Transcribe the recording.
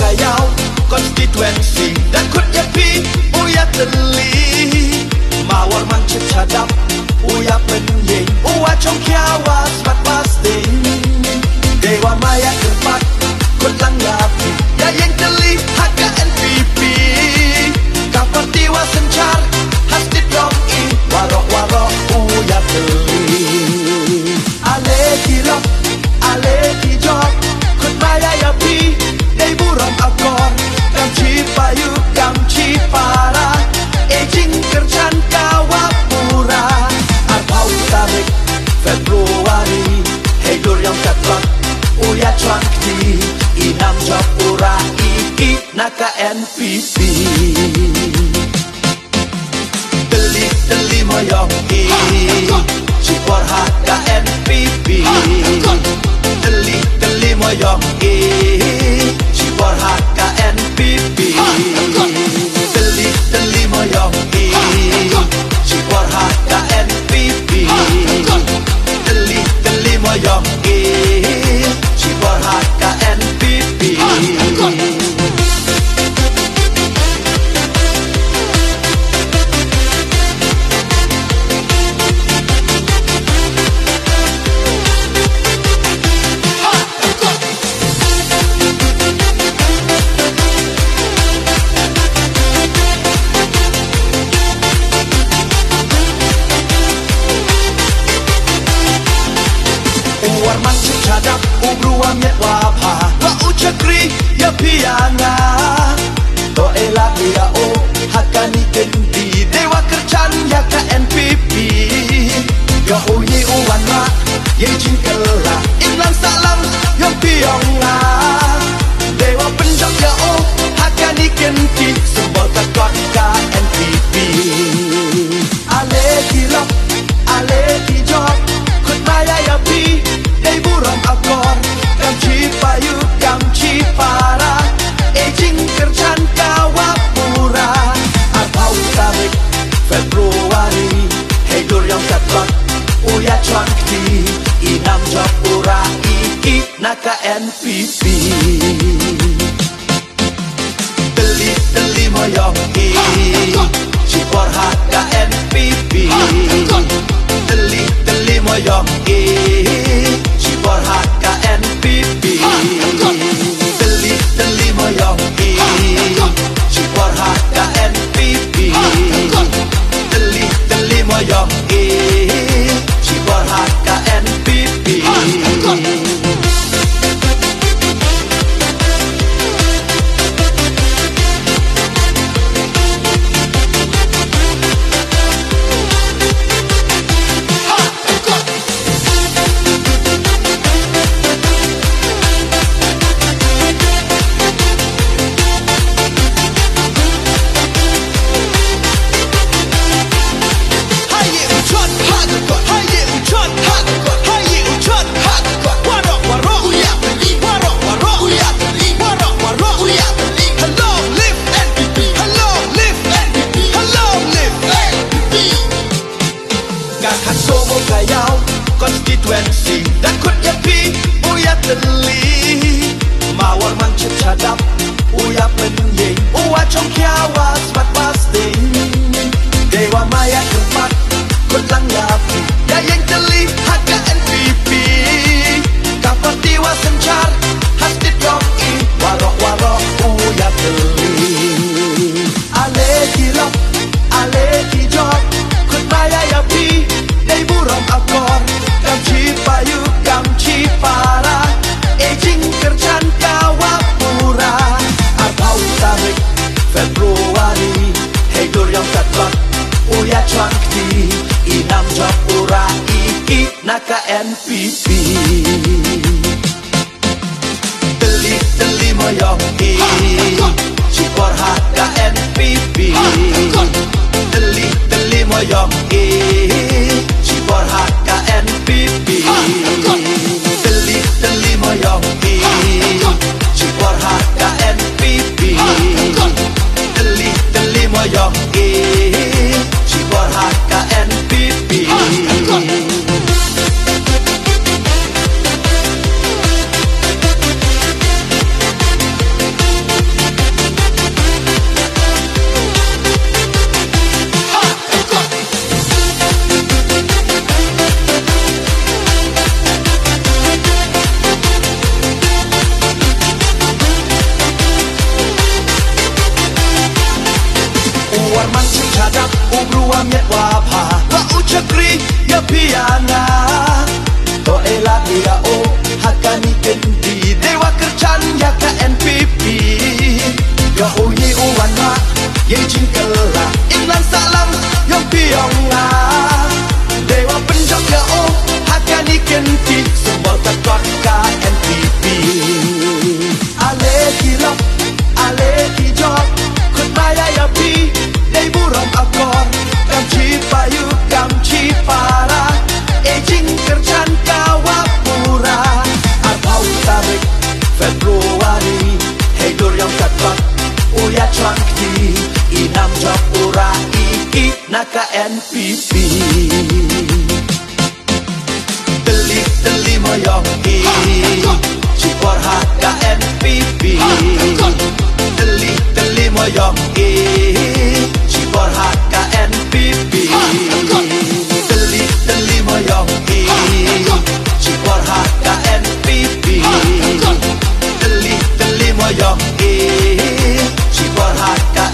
gayau konstituensi dan kut yapi uya teli mawar mang cecadap uya penyeng uwa chong kiawa spat pasting dewa maya keempat kut lang yapi ya yang teli haka NPP kapar tiwa sencar hastit dom i warok warok uya teli ale kilap ale kijok kut maya yapi dei buram akor kam chi payu kam chi para ejing kerjan kawapura arbau tarik Februari hegur yang katlak uya chwangti inam japura iki naka NPP Deli moyong i Cipor haka NPP Deli moyong i Cipor haka NPP Deli moyong i Cipor haka NPP Deli moyong i Cipor haka NPP Warman cecadap ubrua miet wapha wa ucakri ya piana to ela dia o hakani kendi dewa kerjan ya ka NPP ya uyi uwan ma ye jingkela inlang salam yang piongla dewa penjok ya o hakani kendi sembol kakot ka NPP ale kilap ale kijok kut maya ya pi dei buram akor kam chi payu kam chi para ejing kerjan kawapura arbau tarik Februari hegur yang katlak uya chwangti inam japura iki naka NPP Deli moyong i Cipor haka NPP Deli moyong i Cipor haka NPP Deli moyong i Cipor haka NPP Deli moyong i Cipor haka NPP konstituensi dan kut yapi uya teli mawar mang cecadap uya penyeng uwa chong kiawa spat pasting dewa maya keempat kut lang yapi ya yang teli haka NPP kapar tiwa sencar hastit dom i warok warok uya teli ale kilap ale kijok kut maya yapi dei buram akor kam chi payu kam chi para ejing kerjan kawapura arbau uyi uwan ma ye jingkela inlan salam yang piong nga dewa penjaga oh hakani kenti sembol takot KNPP ale kilap ale kijok kut maya ya pi dei burom akor kam chi payu kam chi para ejing kerjan kawapura arbau tarik Februari Heidur yang katbak Uya Changti Inam Japura Iki Naka NPP Teli moyong I Cipor haka NPP Teli moyong I Cipor haka NPP Teli moyong I Cipor haka NPP Teli moyong I Cipor haka